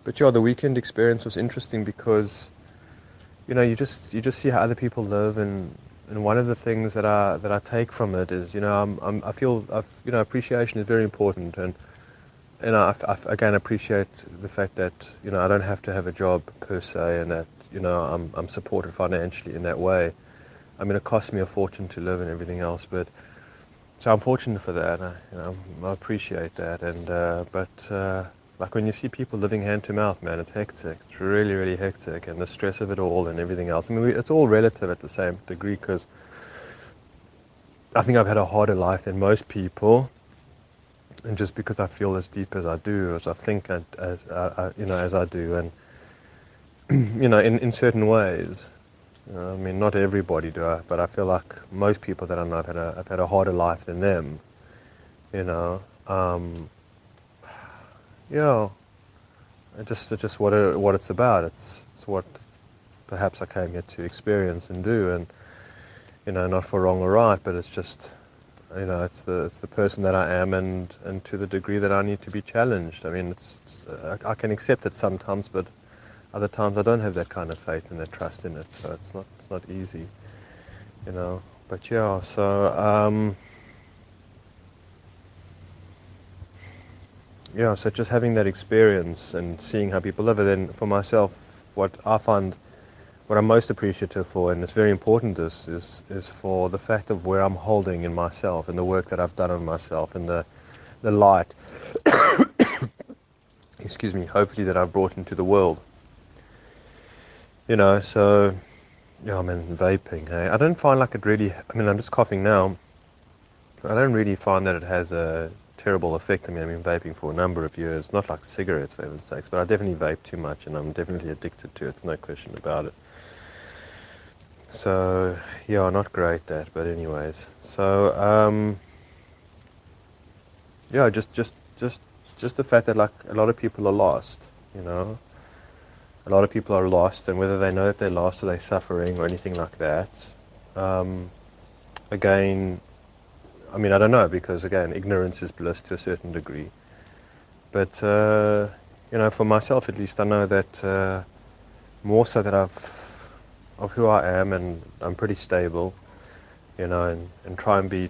But yeah, the weekend experience was interesting because you just see how other people live, and one of the things that I take from it is I feel appreciation is very important, and again appreciate the fact that I don't have to have a job per se, and that I'm supported financially in that way. I mean, it costs me a fortune to live and everything else, but so I'm fortunate for that. I appreciate that, but like when you see people living hand to mouth, man, it's hectic. It's really, really hectic, and the stress of it all and everything else. I mean, it's all relative at the same degree because I think I've had a harder life than most people, and just because I feel as deep as I do, as I think, as I do, and in certain ways. I mean, not everybody do I, but I feel like most people that I know have had a harder life than them. You know, yeah, it's just what it's about. It's what perhaps I came here to experience and do, and not for wrong or right, but it's just it's the person that I am, and to the degree that I need to be challenged. I mean, I can accept it sometimes, but other times I don't have that kind of faith and that trust in it, so it's not easy, you know. But yeah, so so just having that experience and seeing how people live, and then for myself, what I'm most appreciative for, and it's very important, is for the fact of where I'm holding in myself and the work that I've done on myself and the light, excuse me, hopefully that I've brought into the world. So yeah, I mean, vaping. Hey, I don't find like it really. I mean, I'm just coughing now. I don't really find that it has a terrible effect. I mean, I've been vaping for a number of years, not like cigarettes, for heaven's sakes, but I definitely vape too much, and I'm definitely addicted to it. No question about it. So yeah, not great that, but anyways. So yeah, just the fact that like a lot of people are lost. You know, a lot of people are lost, and whether they know that they're lost or they're suffering or anything like that. Um, Again, I mean, I don't know because again, ignorance is bliss to a certain degree. But for myself at least, I know that more so that of who I am, and I'm pretty stable. And try and be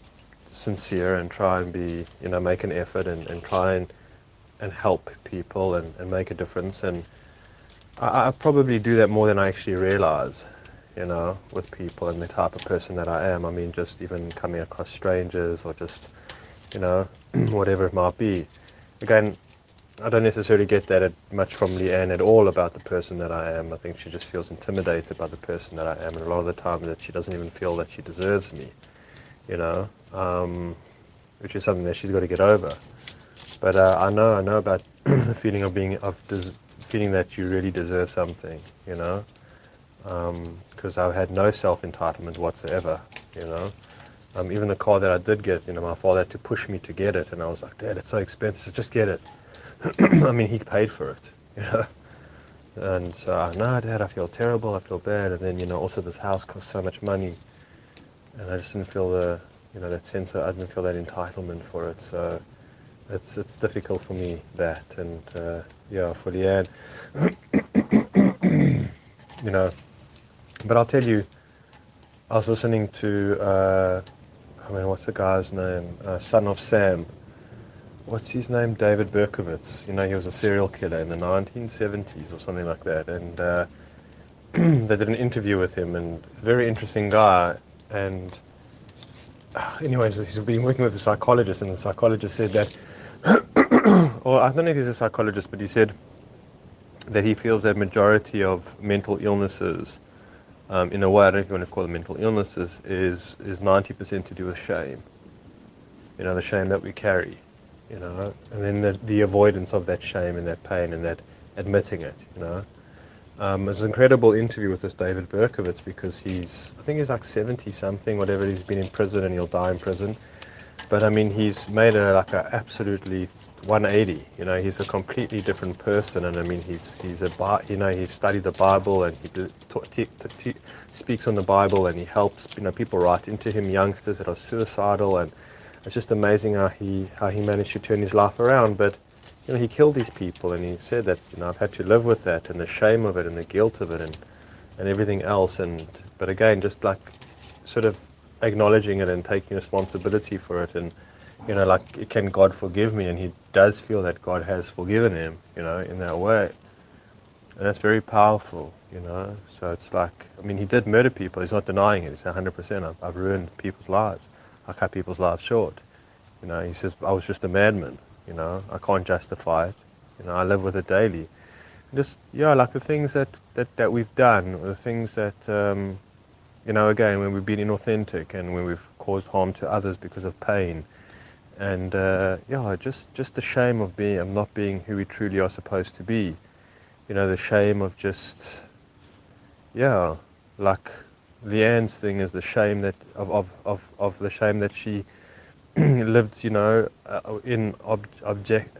sincere, and try and be, make an effort, and try and help people, and make a difference. And I probably do that more than I actually realize, with people and the type of person that I am. I mean, just even coming across strangers or just, you know, whatever it might be. Again, I don't necessarily get that much from Leanne at all about the person that I am. I think she just feels intimidated by the person that I am, and a lot of the time that she doesn't even feel that she deserves me, you know, which is something that she's got to get over. But I know about the feeling feeling that you really deserve something, because I've had no self-entitlement whatsoever, you know. Even the car that I did get, my father had to push me to get it, and I was like, Dad, it's so expensive, just get it. I mean, he paid for it, you know. And so, no, Dad, I feel terrible, I feel bad, and then, also this house costs so much money, and I just didn't feel that sense I didn't feel that entitlement for it, so it's difficult for me, that, and, yeah, for Leanne, you know, but I'll tell you, I was listening to, what's the guy's name? Son of Sam. What's his name? David Berkowitz. He was a serial killer in the 1970s or something like that. And they did an interview with him, and very interesting guy. And anyways, he's been working with a psychologist, and the psychologist said that, or I don't know if he's a psychologist, but he said that he feels that majority of mental illnesses, in a way, I don't know if you want to call them mental illnesses, is 90% to do with shame. The shame that we carry, and then the avoidance of that shame and that pain and that admitting it. It's an incredible interview with this David Berkowitz, because I think he's like 70 something, whatever. He's been in prison and he'll die in prison. But I mean, he's made like a absolutely 180. He's a completely different person, and I mean, he studied the Bible, and he speaks on the Bible, and he helps people write into him, youngsters that are suicidal, and it's just amazing how he managed to turn his life around. But he killed these people, and he said that, I've had to live with that, and the shame of it, and the guilt of it, and everything else. But again, just like sort of acknowledging it and taking responsibility for it, and like, can God forgive me? And he does feel that God has forgiven him, in that way, and that's very powerful, So it's like, he did murder people. He's not denying it. He's 100%. I've ruined people's lives. I cut people's lives short. He says I was just a madman. I can't justify it. I live with it daily. Just like the things that we've done, the things that again, when we've been inauthentic and when we've caused harm to others because of pain, and just the shame of not being who we truly are supposed to be. The shame of just like Leanne's thing is the shame that of the shame that she lived, in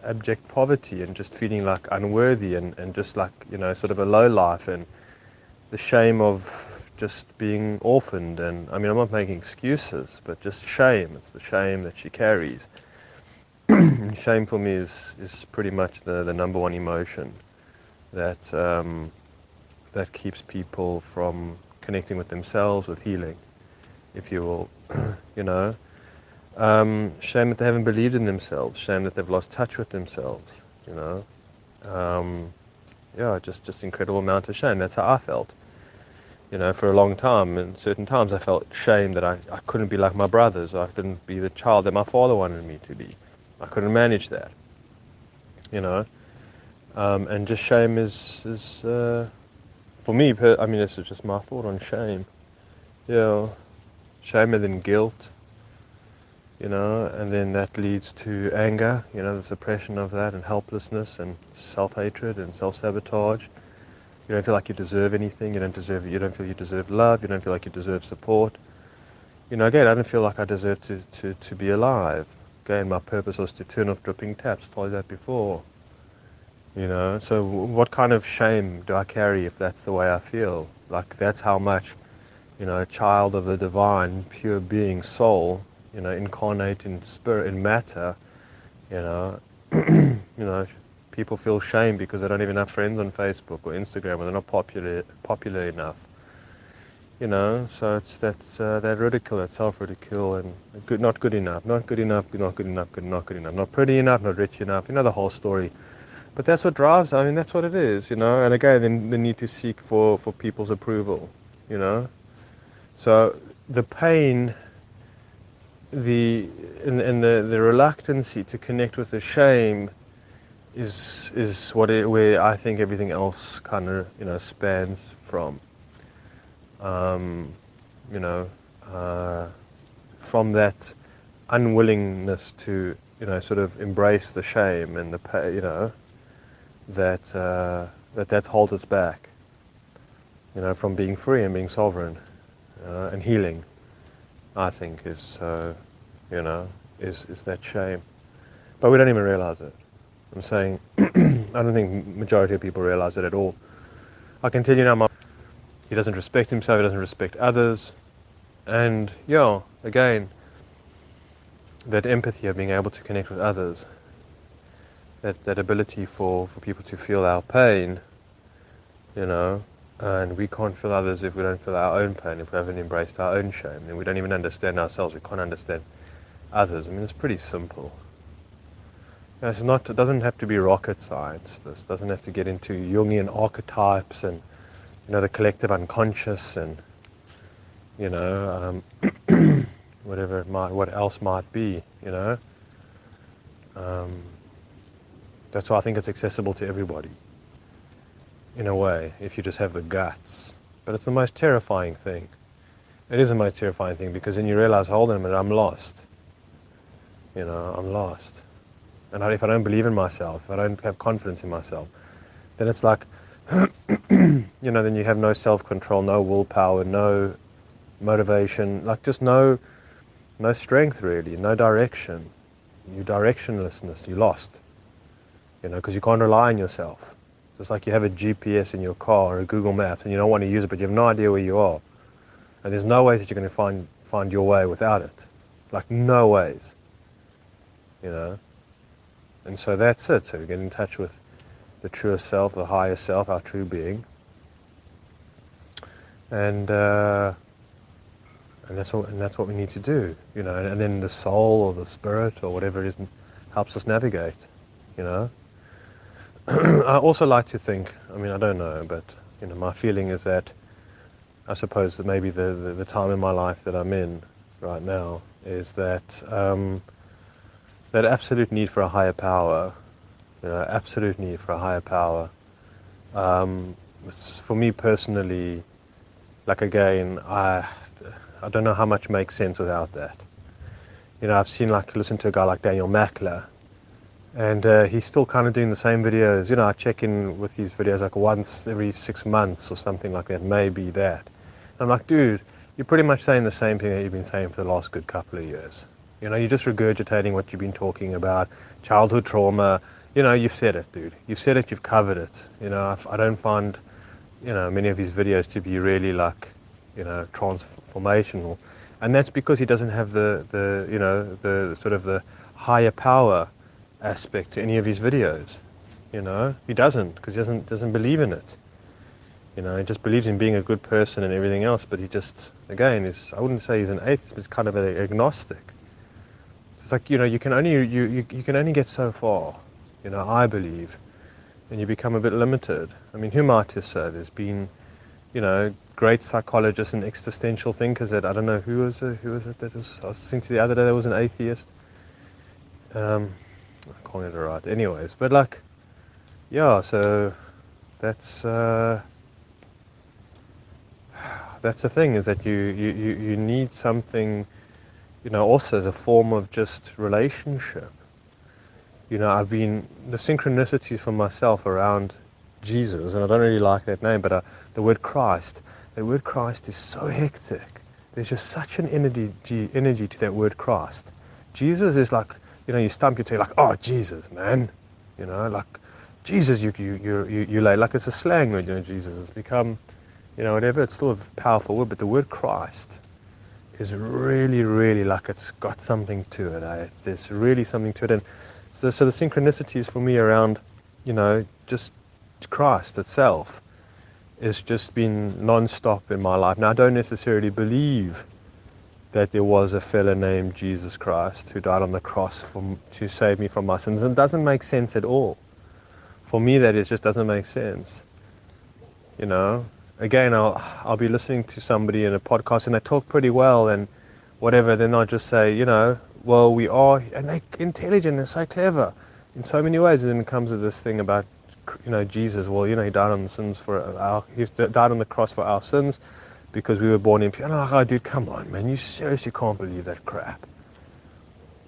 abject poverty and just feeling like unworthy and just like, sort of a low life, and the shame of just being orphaned. And I'm not making excuses, but just shame. It's the shame that she carries. And shame for me is pretty much the number one emotion that that keeps people from connecting with themselves, with healing, if you will. Shame that they haven't believed in themselves. Shame that they've lost touch with themselves. Just incredible amount of shame. That's how I felt. For a long time. And certain times I felt shame that I couldn't be like my brothers. Or I couldn't be the child that my father wanted me to be. I couldn't manage that. And just shame is for me. This is just my thought on shame. Shame and then guilt. And then that leads to anger, the suppression of that, and helplessness, and self-hatred, and self-sabotage. You don't feel like you deserve anything, you don't feel you deserve love, you don't feel like you deserve support. Again, I don't feel like I deserve to be alive. Again, my purpose was to turn off dripping taps, told you that before. So what kind of shame do I carry if that's the way I feel? Like, that's how much, a child of the divine, pure being, soul, incarnate in spirit, in matter, people feel shame because they don't even have friends on Facebook or Instagram, or they're not popular enough. So it's that ridicule, that self-ridicule, and not good enough, not good enough, not good enough, not good enough, not pretty enough, not rich enough. The whole story. But that's what drives. That's what it is. And again, then the need to seek for people's approval. So the pain, the reluctancy to connect with the shame is where I think everything else kind of spans from. From that unwillingness to sort of embrace the shame and the pain, that holds us back, from being free and being sovereign, and healing. I think is that shame, but we don't even realize it. I'm saying I don't think majority of people realize it at all. I can tell you now, he doesn't respect himself, he doesn't respect others, and again, that empathy of being able to connect with others, that ability for people to feel our pain, and we can't feel others if we don't feel our own pain, if we haven't embraced our own shame, and we don't even understand ourselves, we can't understand others. It's pretty simple. It doesn't have to be rocket science. This doesn't have to get into Jungian archetypes and the collective unconscious and what else might be. That's why I think it's accessible to everybody, in a way, if you just have the guts. But it's the most terrifying thing. It is the most terrifying thing, because then you realize, hold on a minute, I'm lost. I'm lost. And if I don't believe in myself, if I don't have confidence in myself, then it's like, then you have no self-control, no willpower, no motivation, like just no strength really, no direction. You directionlessness, you're lost. Because you can't rely on yourself. It's like you have a GPS in your car or a Google Maps and you don't want to use it, but you have no idea where you are. And there's no ways that you're going to find your way without it. Like, no ways. And And so that's it. So we get in touch with the truer self, the higher self, our true being, and that's what we need to do, you know. And then the soul or the spirit or whatever it is helps us navigate, you know. I also like to think, I mean, I don't know, but you know, my feeling is that I suppose that maybe the time in my life that I'm in right now is that that absolute need for a higher power, you know, absolute need for a higher power. For me personally, like again, I don't know how much makes sense without that. You know, I've seen listen to a guy like Daniel Mackler, and he's still kind of doing the same videos. You know, I check in with these videos like once every 6 months or something like that, maybe that. And I'm like, dude, you're pretty much saying the same thing that you've been saying for the last good couple of years. You know, you're just regurgitating what you've been talking about, childhood trauma. You know, you've said it, dude. You've said it, you've covered it. You know, I don't find, you know, many of his videos to be really you know, transformational. And that's because he doesn't have the you know, the sort of the higher power aspect to any of his videos. You know, he doesn't, because he doesn't believe in it. You know, he just believes in being a good person and everything else, but he just, again, I wouldn't say he's an atheist, but he's kind of an agnostic. It's like, you know, you can only get so far, you know, I believe, and you become a bit limited. I mean, who am I to say? There's been, you know, great psychologists and existential thinkers that, I don't know, who was it that was, I was thinking the other day there was an atheist. I can't get it right. Anyways, but like, yeah, so that's the thing, is that you need something, you know, also as a form of just relationship. You know, I've been, the synchronicities for myself around Jesus, and I don't really like that name, but the word Christ is so hectic. There's just such an energy to that word Christ. Jesus is like, you know, you stump your toe, like, oh, Jesus, man. You know, like, Jesus, you lay, like it's a slang word, you know, Jesus has become, you know, whatever, it's still a powerful word, but the word Christ is really, really like it's got something to it. There's really something to it. And so the synchronicities for me around, you know, just Christ itself has just been non-stop in my life. Now, I don't necessarily believe that there was a fella named Jesus Christ who died on the cross to save me from my sins. And it doesn't make sense at all. For me, that just doesn't make sense. You know, again, I'll be listening to somebody in a podcast and they talk pretty well and whatever, then I'll just say, you know, well, we are, and they're intelligent and so clever in so many ways. And then it comes to this thing about, you know, Jesus. Well, you know, he died on he died on the cross for our sins because we were born in. And I'm like, oh, dude, come on, man, you seriously can't believe that crap.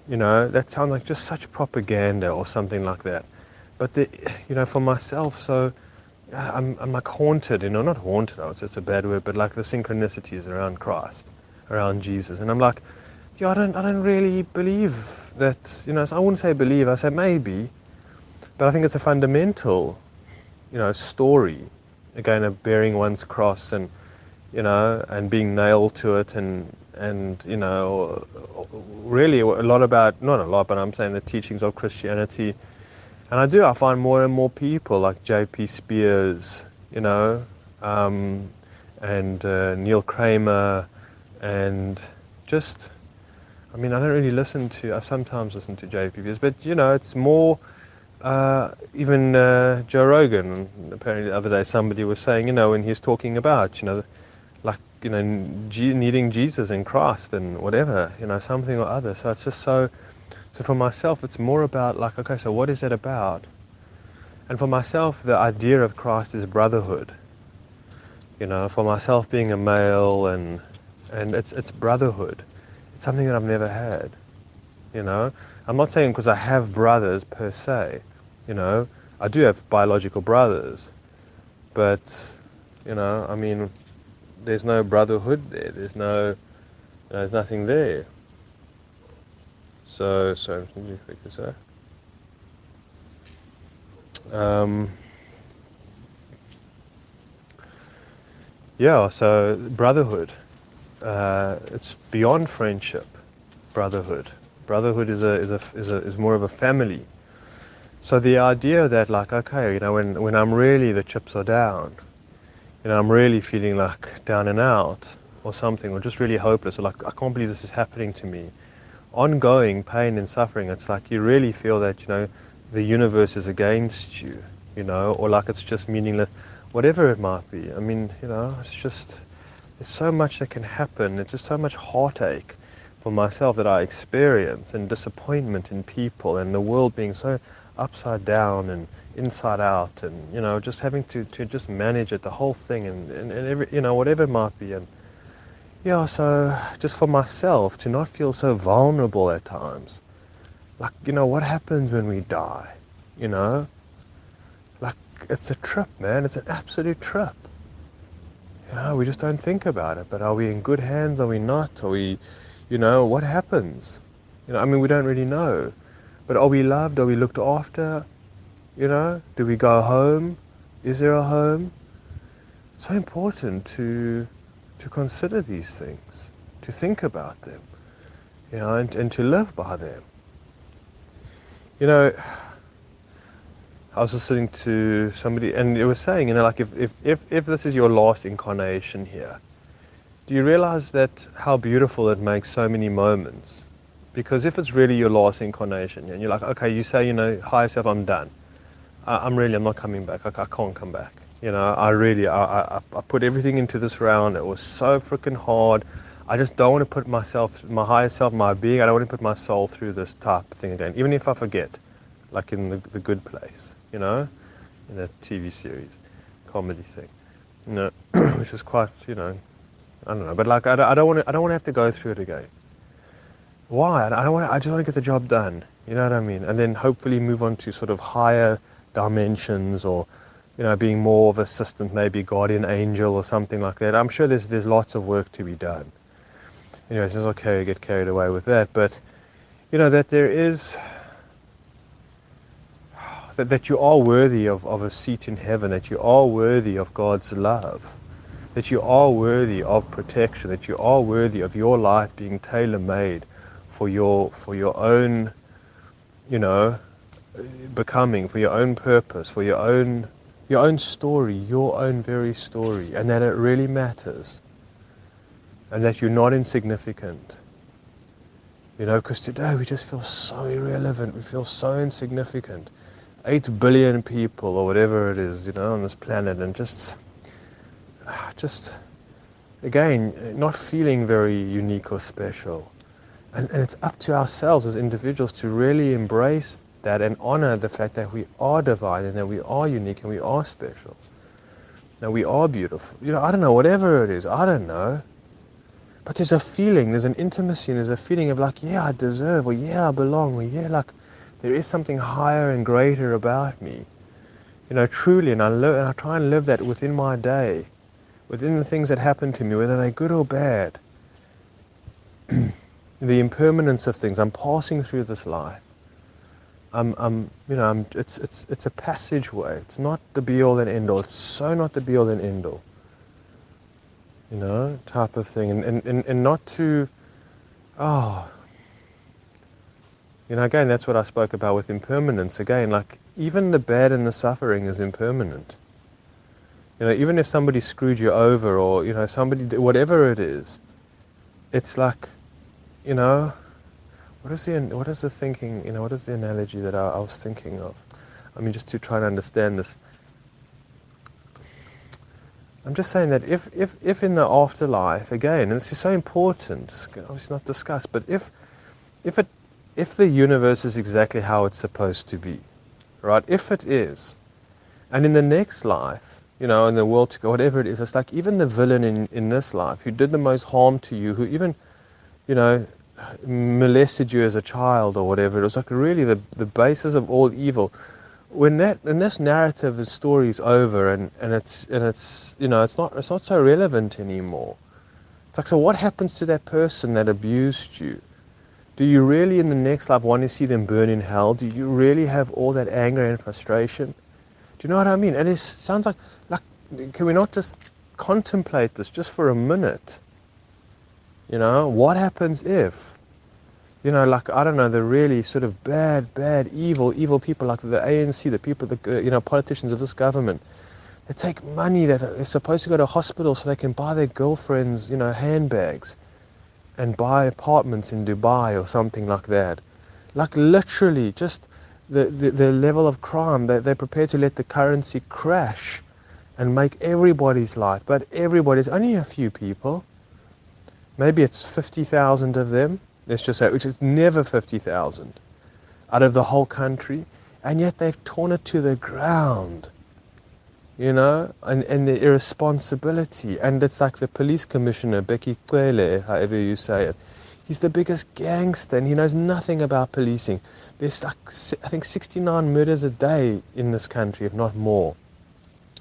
You know, that sounds like just such propaganda or something like that. But you know, for myself, so I'm like haunted, you know, not haunted, I would say it's a bad word, but like the synchronicities around Christ, around Jesus. And I'm like, yeah, I don't really believe that, you know, I wouldn't say believe, I say maybe, but I think it's a fundamental, you know, story, again, of bearing one's cross and, you know, and being nailed to it and you know, really a lot about, not a lot, but I'm saying the teachings of Christianity. And I find more and more people like J.P. Spears, you know, and Neil Kramer, and just, I mean, I don't really I sometimes listen to J.P. Spears, but, you know, it's more, even Joe Rogan, apparently the other day somebody was saying, you know, when he's talking about, you know, like, you know, needing Jesus in Christ and whatever, you know, something or other. So it's just so for myself, it's more about like, okay, so what is it about? And for myself, the idea of Christ is brotherhood. You know, for myself being a male and it's brotherhood. It's something that I've never had. You know, I'm not saying because I have brothers per se. You know, I do have biological brothers, but you know, I mean, there's no brotherhood there. There's nothing there. So let me fix this up. Yeah, so brotherhood. It's beyond friendship. Brotherhood. Brotherhood is more of a family. So the idea that like, okay, when I'm really, the chips are down, I'm really feeling like down and out or something, or just really hopeless, or like, I can't believe this is happening to me. Ongoing pain and suffering, it's like you really feel that, the universe is against you, or like it's just meaningless, whatever it might be. I mean, it's just, there's so much that can happen. It's just so much heartache for myself that I experience, and disappointment in people, and the world being so upside down and inside out, and just having to just manage it, the whole thing, and every, whatever it might be. And yeah, so just for myself to not feel so vulnerable at times, like, what happens when we die, you know like, it's a trip, man. It's an absolute trip. We just don't think about it. But are we in good hands? Are we not? Are we, what happens? I mean, we don't really know. But are we loved? Are we looked after? Do we go home? Is there a home? It's so important to consider these things, to think about them, and to live by them. I was listening to somebody, and it was saying, like, if this is your last incarnation here, do you realize that how beautiful it makes so many moments? Because if it's really your last incarnation, and you're like, okay, you say, higher self, I'm done. I'm not coming back. I can't come back. I put everything into this round. It was so freaking hard. I just don't want to put myself, my higher self, my being, I don't want to put my soul through this type of thing again, even if I forget, like in the Good Place, in that TV series, comedy thing, which is quite, I don't know, but like, I don't want to have to go through it again. Why? I just want to get the job done. You know what I mean? And then hopefully move on to sort of higher dimensions, or, being more of assistant, maybe guardian angel or something like that. I'm sure there's lots of work to be done. It's just okay, get carried away with that. But, that there is, that you are worthy of a seat in heaven, that you are worthy of God's love, that you are worthy of protection, that you are worthy of your life being tailor-made for your own, becoming, for your own purpose, for your own story, your own very story, and that it really matters, and that you're not insignificant. Because today we just feel so irrelevant, we feel so insignificant. 8 billion people, or whatever it is, on this planet, and just again, not feeling very unique or special. And it's up to ourselves as individuals to really embrace that and honor the fact that we are divine, and that we are unique, and we are special. That we are beautiful. I don't know, whatever it is, I don't know. But there's a feeling, there's an intimacy, and there's a feeling of like, yeah, I deserve, or yeah, I belong, or yeah, like, there is something higher and greater about me. Truly, and I try and live that within my day, within the things that happen to me, whether they're good or bad. The impermanence of things. I'm passing through this life. It's a passageway. It's not the be-all and end-all. It's so not the be-all and end-all. Type of thing. And not to, again, that's what I spoke about with impermanence. Again, like, even the bad and the suffering is impermanent. Even if somebody screwed you over, or, somebody, whatever it is, it's like, what is the thinking, what is the analogy that I was thinking of? I mean, just to try and understand this. I'm just saying that if in the afterlife, again, and this is so important, it's obviously not discussed, but if the universe is exactly how it's supposed to be, right? If it is, and in the next life, in the world to go, whatever it is, it's like even the villain in this life who did the most harm to you, who even, molested you as a child or whatever, it was like really the basis of all evil. When this narrative, the story is over, and it's it's not so relevant anymore. It's like, so what happens to that person that abused you? Do you really in the next life want to see them burn in hell? Do you really have all that anger and frustration? Do you know what I mean? And it sounds like, can we not just contemplate this just for a minute? What happens if, Like, I don't know, the really sort of bad, evil people like the ANC, the people, politicians of this government. They take money that are supposed to go to hospital so they can buy their girlfriends, handbags and buy apartments in Dubai or something like that. Like, literally, just the level of crime. They're prepared to let the currency crash and make everybody's life, but everybody's only a few people. Maybe it's 50,000 of them, let's just say, which is never 50,000 out of the whole country, and yet they've torn it to the ground, and the irresponsibility. And it's like the police commissioner, Bheki Cele, however you say it, he's the biggest gangster and he knows nothing about policing. There's like, I think, 69 murders a day in this country, if not more.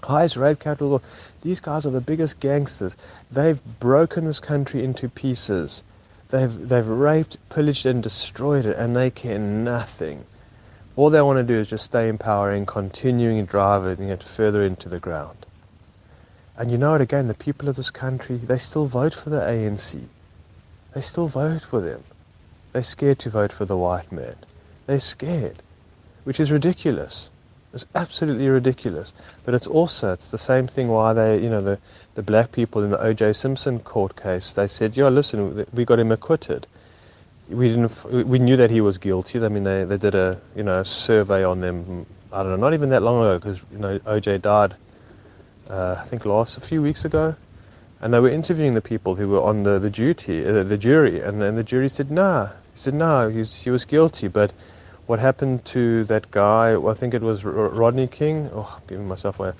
Highest rape capital. These guys are the biggest gangsters. They've broken this country into pieces. They've raped, pillaged and destroyed it, and they care nothing. All they want to do is just stay in power and continuing driving it further into the ground. And you know what, again, the people of this country, they still vote for the ANC. They still vote for them. They're scared to vote for the white man. They're scared, which is ridiculous. It's absolutely ridiculous. But it's the same thing why they, the black people in the O.J. Simpson court case, they said, listen, we got him acquitted. We knew that he was guilty. I mean, they did a survey on them, I don't know, not even that long ago, because, O.J. died, I think a few weeks ago. And they were interviewing the people who were on the jury, and then the jury said, nah. He said, no, he was guilty, but what happened to that guy, I think it was Rodney King, I'm giving myself away,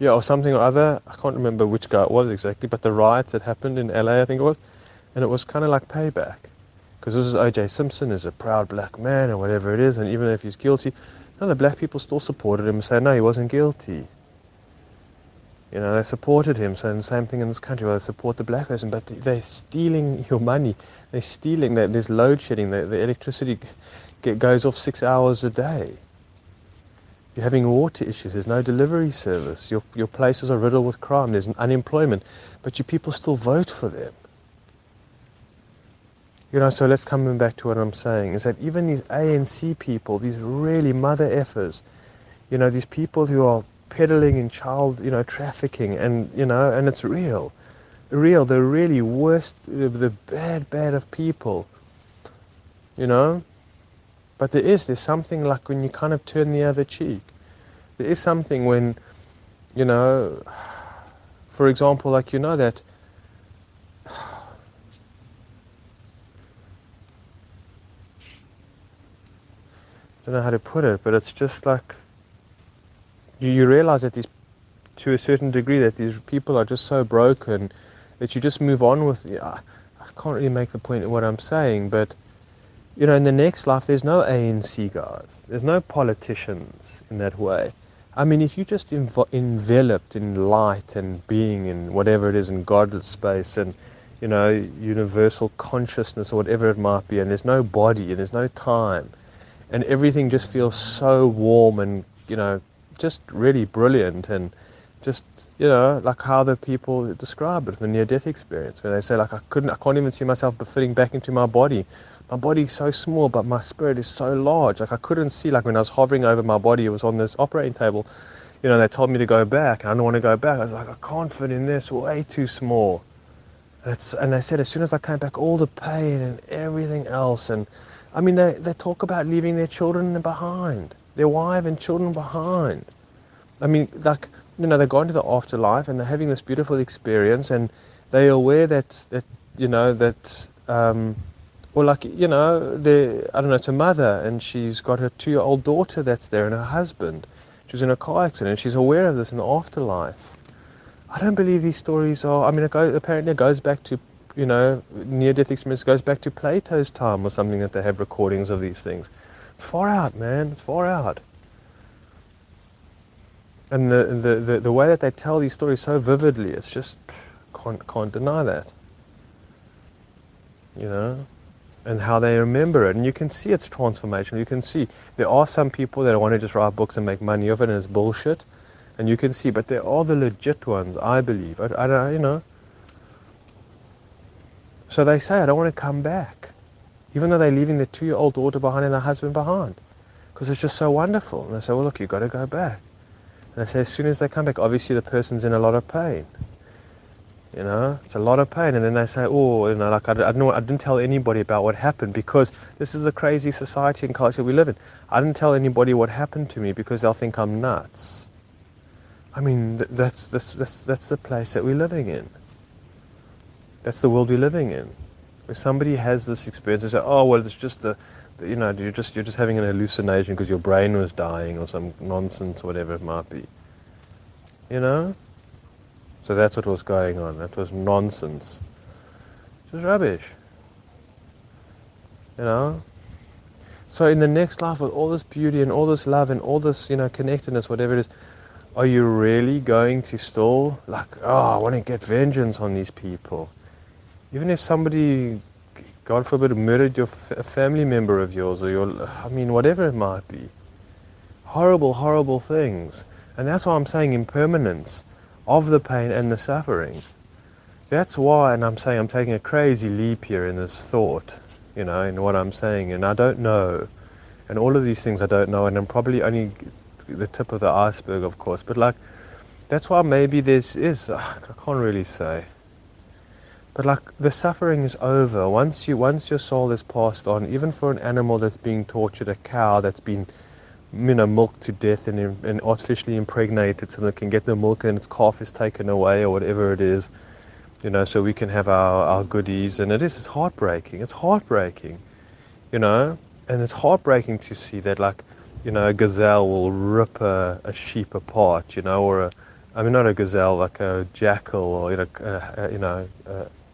or something or other, I can't remember which guy it was exactly, but the riots that happened in LA, I think it was, and it was kind of like payback, because this is O.J. Simpson, is a proud black man, or whatever it is, and even if he's guilty, the black people still supported him and said, no, he wasn't guilty. They supported him. So the same thing in this country, where they support the black person, but they're stealing your money. They're stealing that. There's load shedding. The electricity goes off 6 hours a day. You're having water issues. There's no delivery service. Your places are riddled with crime. There's unemployment, but you people still vote for them. So let's come back to what I'm saying, is that even these ANC people, these really mother effers, these people who are peddling in child, trafficking, and and it's real, the really worst, the bad of people, but there's something like when you kind of turn the other cheek. There is something when, for example, like, that I don't know how to put it, but it's just like, you realize that to a certain degree, that these people are just so broken that you just move on with. I can't really make the point of what I'm saying, but in the next life, there's no ANC guys, there's no politicians in that way. I mean, if you just enveloped in light and being and whatever it is in godless space and universal consciousness or whatever it might be, and there's no body and there's no time, and everything just feels so warm and just really brilliant, and just like how the people describe it, the near-death experience, where they say, like, I can't even see myself fitting back into my body. My body's so small, but my spirit is so large. Like, I couldn't see, like, when I was hovering over my body, it was on this operating table, they told me to go back, and I don't want to go back. I was like, I can't fit in this, way too small. And they said as soon as I came back, all the pain and everything else, and I mean, they talk about leaving their children behind, their wife and children behind. I mean, like, they're going to the afterlife and they're having this beautiful experience, and they're aware that or like, I don't know, it's a mother, and she's got her 2-year-old daughter that's there, and her husband. She was in a car accident, and she's aware of this in the afterlife. I don't believe these stories are, I mean, apparently it goes back to, near-death experience goes back to Plato's time or something, that they have recordings of these things. Far out, man, far out. And the way that they tell these stories so vividly, it's just, can't deny that. And how they remember it. And you can see it's transformational. You can see there are some people that want to just write books and make money of it, and it's bullshit. And you can see, but there are the legit ones, I believe. I don't, So they say, I don't want to come back. Even though they're leaving their 2-year-old daughter behind and their husband behind. Because it's just so wonderful. And they say, well, look, you've got to go back. And they say, as soon as they come back, obviously the person's in a lot of pain. It's a lot of pain. And then they say, oh, like I didn't tell anybody about what happened because this is a crazy society and culture we live in. I didn't tell anybody what happened to me because they'll think I'm nuts. I mean, that's the place that we're living in. That's the world we're living in. If somebody has this experience, they say, oh, well, it's just you're just having an hallucination because your brain was dying or some nonsense, whatever it might be. So that's what was going on. That was nonsense. It was rubbish. So in the next life, with all this beauty and all this love and all this, connectedness, whatever it is, are you really going to still, I want to get vengeance on these people? Even if somebody, God forbid, murdered a family member of yours or whatever it might be. Horrible, horrible things. And that's why I'm saying impermanence of the pain and the suffering. That's why, and I'm saying I'm taking a crazy leap here in this thought, in what I'm saying, and I don't know. And all of these things I don't know, and I'm probably only the tip of the iceberg, of course. But that's why maybe I can't really say. But the suffering is over. Once your soul is passed on, even for an animal that's being tortured, a cow that's been milked to death and artificially impregnated so that it can get the milk and its calf is taken away or whatever it is, so we can have our goodies. And it's heartbreaking. It's heartbreaking, and it's heartbreaking to see that a gazelle will rip a sheep apart, or not a gazelle, like a jackal or,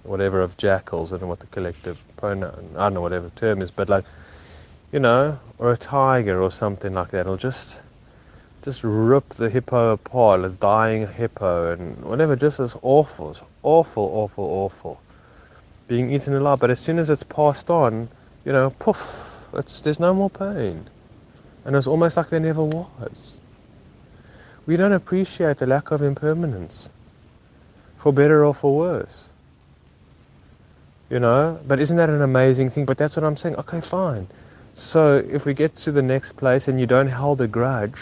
whatever of jackals. I don't know what the collective pronoun, I don't know whatever term is, but or a tiger or something like that. It'll just rip the hippo apart, a dying hippo and whatever. Just as awful. It's awful, awful, awful. Being eaten alive. But as soon as it's passed on, poof, there's no more pain. And it's almost like there never was. We don't appreciate the lack of impermanence, for better or for worse. But isn't that an amazing thing? But that's what I'm saying. Okay, fine. So if we get to the next place and you don't hold a grudge,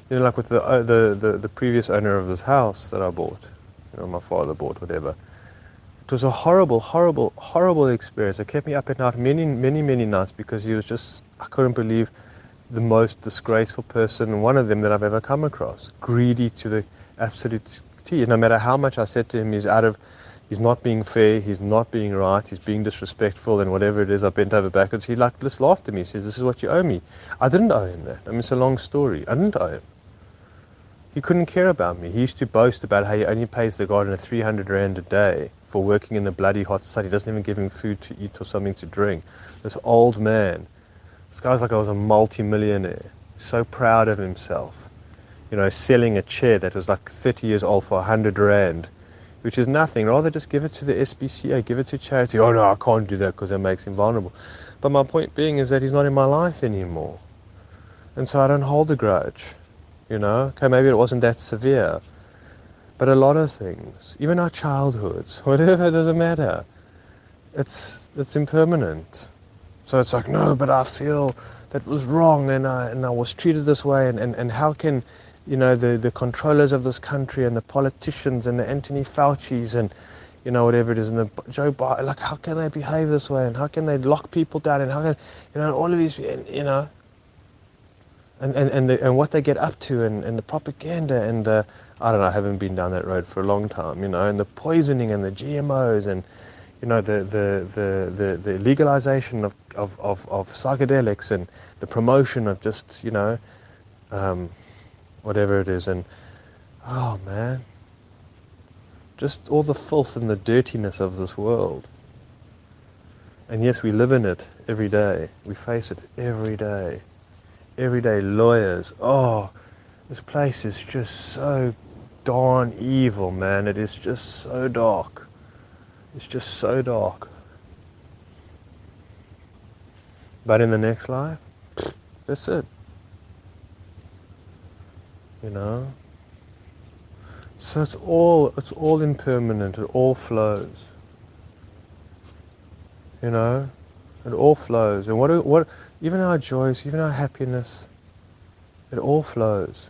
like with the previous owner of this house that I bought, my father bought, whatever. It was a horrible, horrible, horrible experience. It kept me up at night many, many, many nights because he was just, I couldn't believe, the most disgraceful person, one of them that I've ever come across. Greedy to the absolute T. No matter how much I said to him, he's not being fair, he's not being right, he's being disrespectful, and whatever it is, I bent over backwards. He just laughed at me. He says, this is what you owe me. I didn't owe him that. It's a long story. I didn't owe him. He couldn't care about me. He used to boast about how he only pays the gardener 300 Rand a day for working in the bloody hot sun. He doesn't even give him food to eat or something to drink. This old man. This guy's like I was a multi-millionaire. So proud of himself. Selling a chair that was like 30 years old for 100 Rand. Which is nothing. Rather just give it to the SPCA, give it to charity. Oh no, I can't do that because it makes him vulnerable. But my point being is that he's not in my life anymore. And so I don't hold a grudge. Okay, maybe it wasn't that severe. But a lot of things, even our childhoods, whatever, it doesn't matter. It's impermanent. So it's like, no, but I feel that was wrong and I was treated this way and how can the controllers of this country and the politicians and the Anthony Fauci's and whatever it is and the Joe Biden, how can they behave this way and how can they lock people down and how can all of these and what they get up to and the propaganda and the I don't know, I haven't been down that road for a long time, and the poisoning and the GMOs and the legalization of psychedelics and the promotion of just whatever it is, and oh man, just all the filth and the dirtiness of this world. And yes, we live in it every day. We face it every day. Everyday lawyers. Oh, this place is just so darn evil, man. It is just so dark. It's just so dark. But in the next life, that's it. So it's all impermanent. It all flows. you know? It all flows. And what, even our joys, even our happiness, it all flows.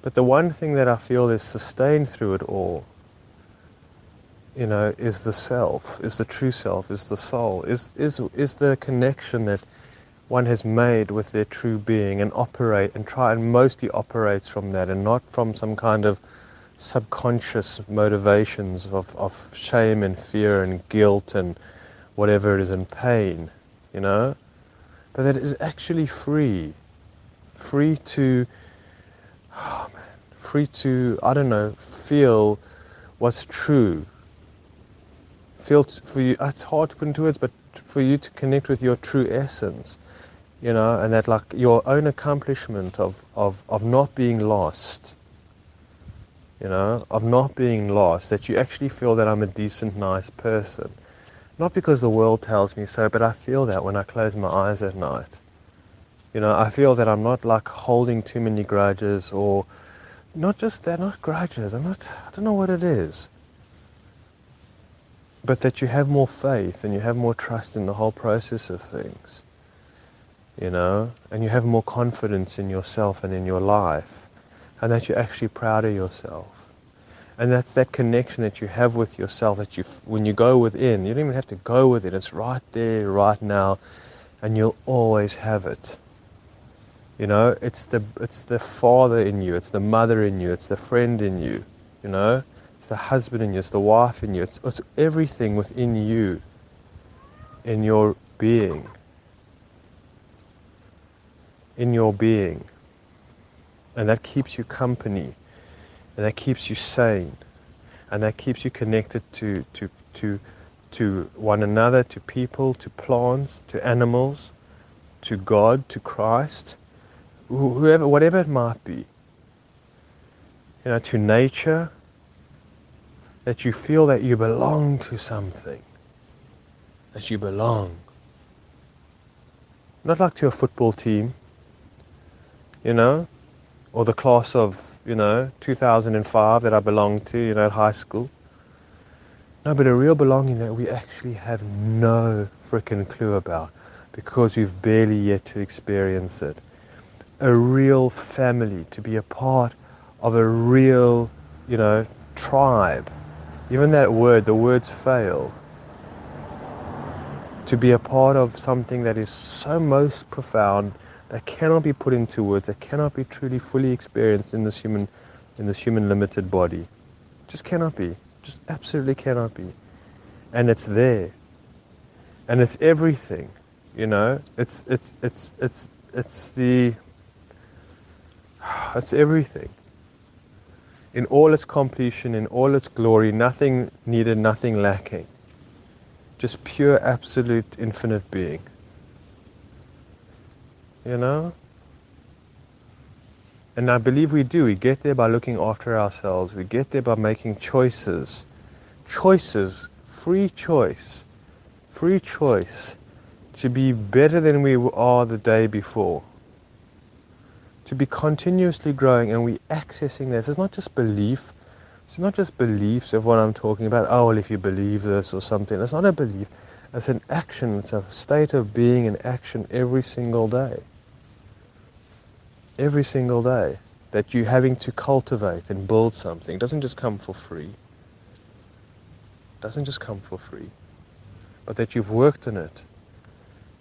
But the one thing that I feel is sustained through it all, you know, is the self, is the true self, is the soul, is the connection that one has made with their true being, and try and mostly operates from that, and not from some kind of subconscious motivations of shame and fear and guilt and whatever it is, and pain, you know, but that it is actually free to, oh man, free to, I don't know, feel what's true. For you, it's hard to put into words, but for you to connect with your true essence, you know, and that, like, your own accomplishment of not being lost, you know, of not being lost, that you actually feel that I'm a decent, nice person. Not because the world tells me so, but I feel that when I close my eyes at night. You know, I feel that I'm not, like, holding too many grudges, or not just, they're not grudges, I don't know what it is. But that you have more faith and you have more trust in the whole process of things, you know, and you have more confidence in yourself and in your life, and that you're actually proud of yourself. And that's that connection that you have with yourself, that when you go within, you don't even have to go with it, it's right there, right now, and you'll always have it. You know, it's the father in you, it's the mother in you, it's the friend in you, you know, it's the husband in you, it's the wife in you, it's everything within you, in your being, and that keeps you company, and that keeps you sane, and that keeps you connected to one another, to people, to plants, to animals, to God, to Christ, whoever, whatever it might be, you know, to nature, that you feel that you belong to something, that you belong. Not like to a football team, you know, or the class of, you know, 2005 that I belonged to, you know, at high school. No, but a real belonging that we actually have no frickin' clue about, because we've barely yet to experience it. A real family, to be a part of a real, you know, tribe. Even that word, the words fail. To be a part of something that is so most profound, that cannot be put into words, that cannot be truly fully experienced in this human limited body. Just cannot be. Just absolutely cannot be. And it's there. And it's everything, you know. It's everything. In all its completion, in all its glory, nothing needed, nothing lacking. Just pure, absolute, infinite being. You know? And I believe we do. We get there by looking after ourselves. We get there by making choices. Choices. Free choice. Free choice. To be better than we are the day before. To be continuously growing, and we accessing this. It's not just belief. It's not just beliefs of what I'm talking about. Oh, well, if you believe this or something. It's not a belief. It's an action. It's a state of being in action every single day. Every single day. That you're having to cultivate and build something. It doesn't just come for free. It doesn't just come for free. But that you've worked on it.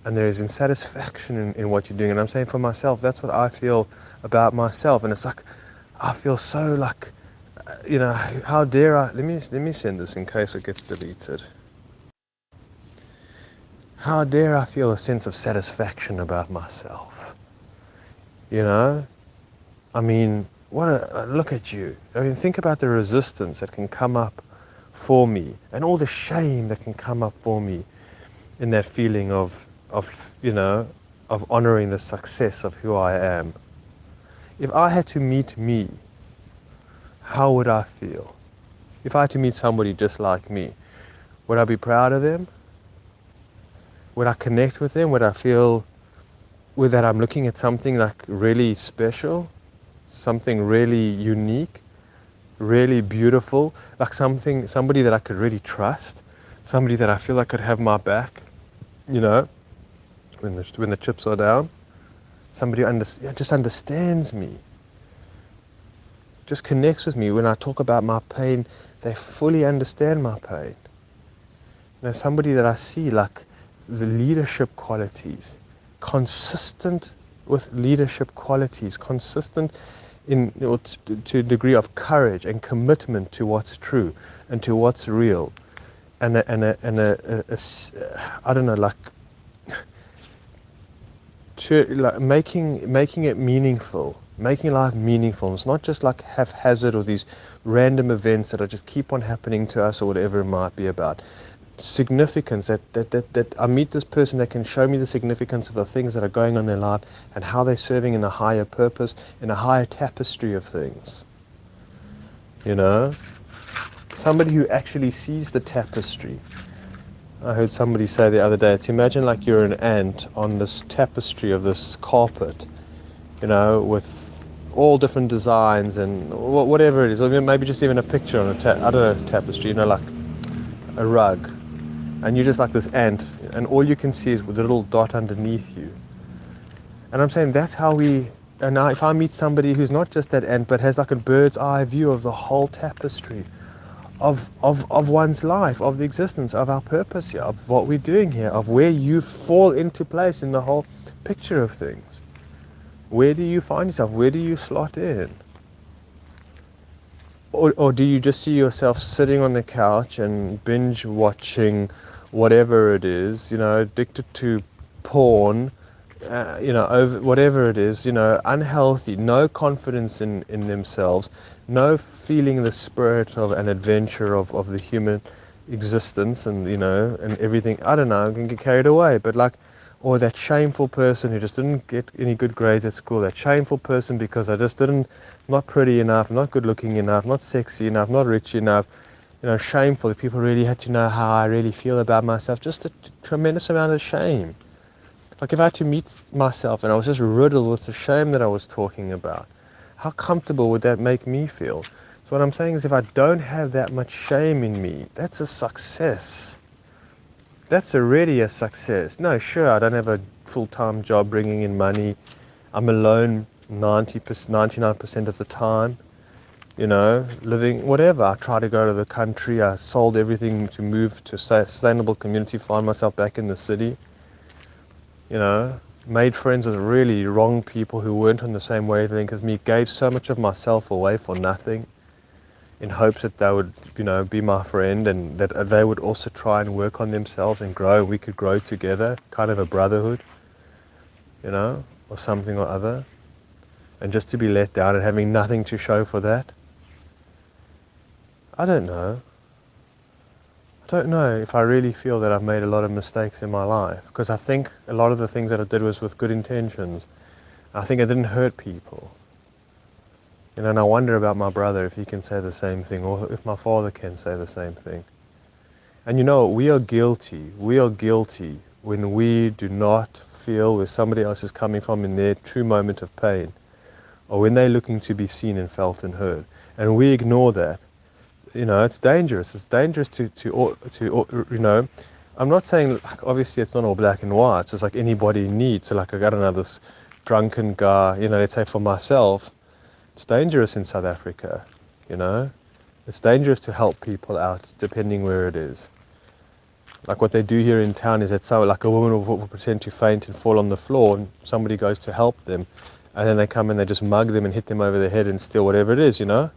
And there is satisfaction in what you're doing. And I'm saying for myself, that's what I feel about myself. And it's like, I feel so like, you know, how dare I, let me send this in case it gets deleted. How dare I feel a sense of satisfaction about myself? You know? I mean, look at you. I mean, think about the resistance that can come up for me, and all the shame that can come up for me in that feeling of you know, of honoring the success of who I am. If I had to meet me, how would I feel? If I had to meet somebody just like me, would I be proud of them? Would I connect with them? Would I feel with that I'm looking at something like really special, something really unique, really beautiful, like somebody that I could really trust, somebody that I feel like could have my back, you know, when the chips are down. Somebody who just understands me, just connects with me. When I talk about my pain, they fully understand my pain. You know, somebody that I see like the leadership qualities, consistent with leadership qualities, consistent in to a degree of courage and commitment to what's true and to what's real, and I don't know, like to like making it meaningful, making life meaningful. It's not just like haphazard or these random events that are just keep on happening to us or whatever it might be about. Significance, that I meet this person that can show me the significance of the things that are going on in their life and how they're serving in a higher purpose, in a higher tapestry of things. You know? Somebody who actually sees the tapestry. I heard somebody say the other day, it's imagine like you're an ant on this tapestry of this carpet, you know, with all different designs and whatever it is, or maybe just even a picture on I don't know, tapestry, you know, like a rug. And you're just like this ant, and all you can see is with a little dot underneath you. And I'm saying that's how and now if I meet somebody who's not just that ant, but has like a bird's eye view of the whole tapestry, of one's life, of the existence, of our purpose here, of what we're doing here, of where you fall into place in the whole picture of things. Where do you find yourself? Where do you slot in? Or do you just see yourself sitting on the couch and binge watching whatever it is, you know, addicted to porn, you know, over whatever it is, you know, unhealthy, no confidence in themselves, no feeling the spirit of an adventure of the human existence and, you know, and everything. I don't know, I can get carried away, but like, or that shameful person who just didn't get any good grades at school, that shameful person because I just didn't, not pretty enough, not good looking enough, not sexy enough, not rich enough, you know, shameful. If people really had to know how I really feel about myself, just a tremendous amount of shame. Like if I had to meet myself and I was just riddled with the shame that I was talking about, how comfortable would that make me feel? So what I'm saying is if I don't have that much shame in me, that's a success. That's already a success. No, sure, I don't have a full-time job bringing in money. I'm alone 99% of the time, you know, living, whatever. I try to go to the country. I sold everything to move to a sustainable community, find myself back in the city, you know, made friends with really wrong people who weren't on the same wavelength as me, gave so much of myself away for nothing, in hopes that they would, you know, be my friend and that they would also try and work on themselves and grow. We could grow together, kind of a brotherhood, you know, or something or other. And just to be let down and having nothing to show for that. I don't know. I don't know if I really feel that I've made a lot of mistakes in my life, because I think a lot of the things that I did was with good intentions. I think I didn't hurt people. You know, and I wonder about my brother, if he can say the same thing, or if my father can say the same thing. And you know, we are guilty when we do not feel where somebody else is coming from in their true moment of pain, or when they're looking to be seen and felt and heard. And we ignore that. You know, it's dangerous. It's dangerous to you know, I'm not saying, like, obviously it's not all black and white. It's just like anybody needs. So like I got another drunken guy, you know, let's say for myself, it's dangerous in South Africa, you know. It's dangerous to help people out, depending where it is. Like what they do here in town is that like a woman will pretend to faint and fall on the floor, and somebody goes to help them, and then they come and they just mug them and hit them over the head and steal whatever it is, you know.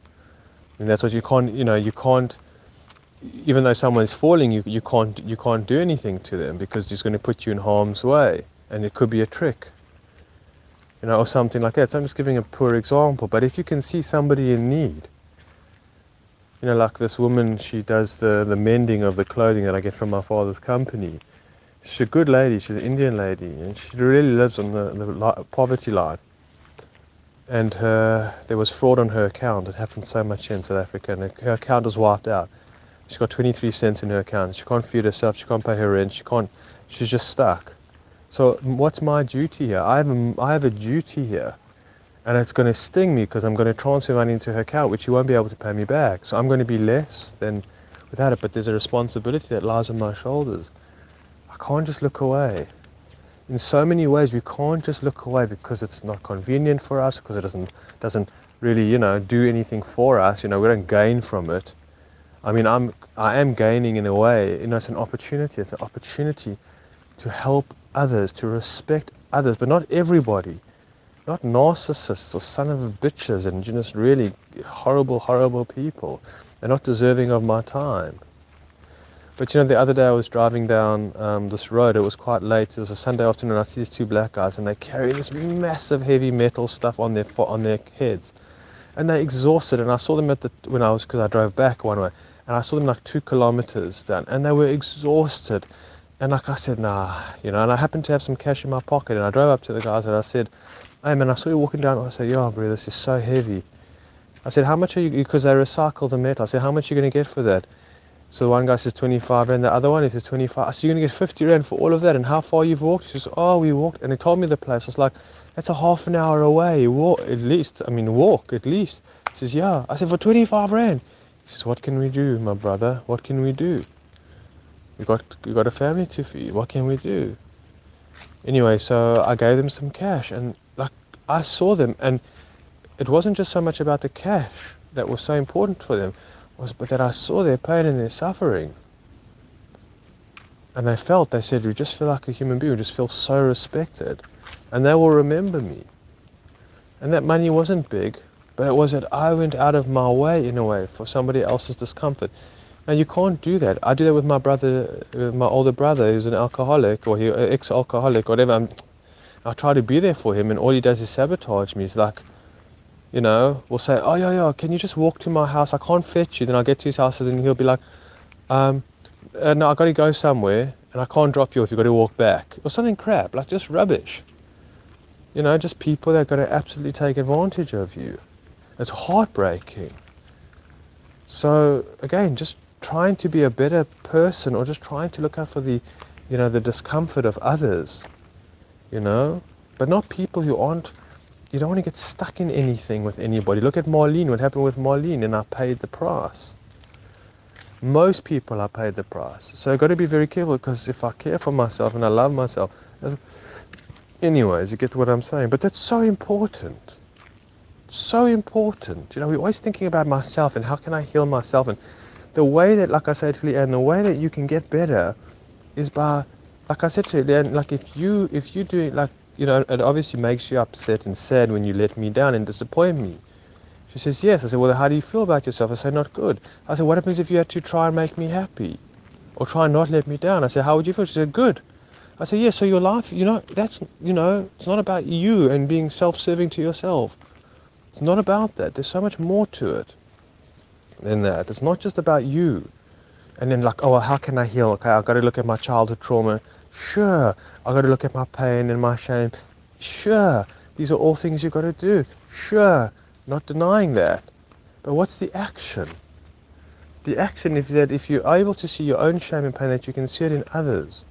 And that's what you can't, you know, you can't. Even though someone's falling, you can't do anything to them because it's going to put you in harm's way, and it could be a trick. You know, or something like that. So I'm just giving a poor example, but if you can see somebody in need, you know, like this woman, she does the mending of the clothing that I get from my father's company. She's a good lady, she's an Indian lady, and she really lives on the poverty line. And there was fraud on her account. It happened so much here in South Africa, and her account was wiped out. She's got 23 cents in her account. She can't feed herself, she can't pay her rent, she's just stuck. So what's my duty here? I have a duty here, and it's going to sting me because I'm going to transfer money into her account, which she won't be able to pay me back. So I'm going to be less than without it, but there's a responsibility that lies on my shoulders. I can't just look away. In so many ways, we can't just look away because it's not convenient for us, because it doesn't really, do anything for us. We don't gain from it. I mean, I am gaining in a way. It's an opportunity. It's an opportunity to help others, to respect others, but not everybody. Not narcissists or son of bitches and just really horrible, horrible people. They're not deserving of my time. But the other day I was driving down this road. It was quite late. It was a Sunday afternoon. I see these two black guys, and they carry this massive heavy metal stuff on their heads, and they're exhausted. And I saw them because I drove back one way, and I saw them like 2 kilometers down, and they were exhausted. And like I said, nah, and I happened to have some cash in my pocket, and I drove up to the guys and I said, "Hey man, I saw you walking down." I said, "Yeah, bro, this is so heavy." I said, "How much are you?" Because they recycle the metal. I said, "How much are you going to get for that?" So one guy says 25 rand, the other one he says 25. I said, "You're going to get 50 rand for all of that, and how far you've walked?" He says, "Oh, we walked," and he told me the place. I was like, "That's a half an hour away. Walk at least. Walk at least." He says, "Yeah." I said, "For 25 rand." He says, "What can we do, my brother? What can we do? We got a family to feed. What can we do?" Anyway, so I gave them some cash, and like I saw them, and it wasn't just so much about the cash that was so important for them, but that I saw their pain and their suffering. And they said, "We just feel like a human being, we just feel so respected." And they will remember me. And that money wasn't big, but it was that I went out of my way, in a way, for somebody else's discomfort. Now, you can't do that. I do that with my brother, my older brother, who's an alcoholic, or ex-alcoholic, whatever. I try to be there for him, and all he does is sabotage me. He's like, we'll say, "Oh, yeah, yeah, can you just walk to my house? I can't fetch you." Then I'll get to his house, and then he'll be like, "No, I got to go somewhere, and I can't drop you if you've got to walk back." Or something crap, like just rubbish. Just people that are going to absolutely take advantage of you. It's heartbreaking. So, again, just trying to be a better person, or just trying to look out for the discomfort of others, but not people who aren't. You don't want to get stuck in anything with anybody. Look at Marlene, what happened with Marlene, and I paid the price. Most people, I paid the price. So I've got to be very careful, because if I care for myself and I love myself, anyways, you get what I'm saying. But that's so important. So important. We're always thinking about myself and how can I heal myself. And the way that, like I said to Leanne, the way that you can get better is by, like I said to Leanne, like if you do it, like, it obviously makes you upset and sad when you let me down and disappoint me. She says, yes. I said, well, how do you feel about yourself? I say, not good. I said, what happens if you had to try and make me happy? Or try and not let me down? I said, how would you feel? She said, good. I said, yes, so your life, that's, it's not about you and being self-serving to yourself. It's not about that. There's so much more to it than that. It's not just about you. And then like, oh, well, how can I heal? Okay, I've got to look at my childhood trauma. Sure. I've got to look at my pain and my shame. Sure. These are all things you've got to do. Sure. Not denying that. But what's the action? The action is that if you're able to see your own shame and pain, that you can see it in others.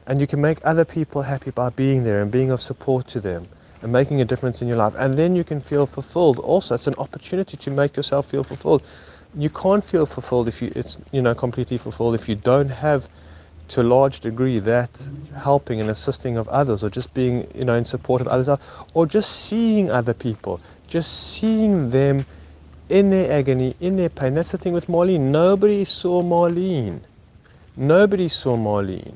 And you can make other people happy by being there and being of support to them and making a difference in your life. And then you can feel fulfilled. Also, it's an opportunity to make yourself feel fulfilled. You can't feel fulfilled completely fulfilled if you don't have, to a large degree, that helping and assisting of others, or just being, in support of others, or just seeing other people, just seeing them in their agony, in their pain. That's the thing with Marlene. Nobody saw Marlene. Nobody saw Marlene.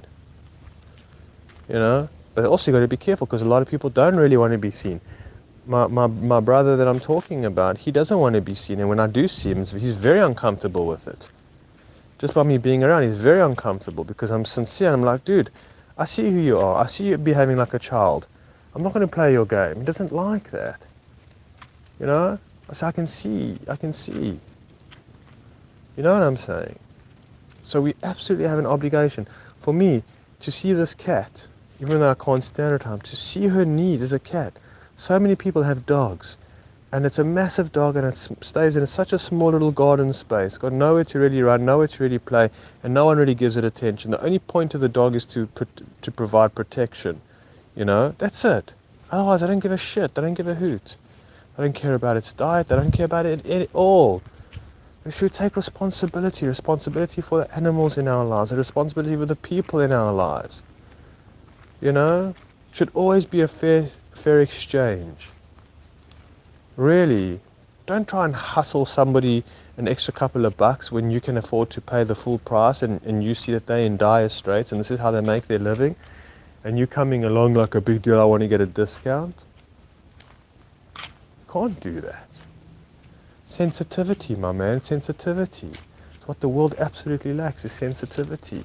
But also you got to be careful, because a lot of people don't really want to be seen. My brother that I'm talking about, he doesn't want to be seen, and when I do see him, he's very uncomfortable with it. Just by me being around, he's very uncomfortable, because I'm sincere. I'm like, dude, I see who you are. I see you behaving like a child. I'm not going to play your game. He doesn't like that. So I can see. You know what I'm saying? So we absolutely have an obligation. For me, to see this cat, even though I can't stand her time, to see her need as a cat. So many people have dogs, and it's a massive dog, and it stays in such a small little garden space, got nowhere to really run, nowhere to really play, and no one really gives it attention. The only point of the dog is to provide protection. That's it. Otherwise, I don't give a shit. I don't give a hoot. I don't care about its diet. I don't care about it at all. We should take responsibility for the animals in our lives, a responsibility for the people in our lives. You know, should always be a fair exchange. Really, don't try and hustle somebody an extra couple of bucks when you can afford to pay the full price, and you see that they're in dire straits and this is how they make their living, and you coming along like a big deal, I want to get a discount. Can't do that. Sensitivity, my man, sensitivity. It's what the world absolutely lacks, is sensitivity.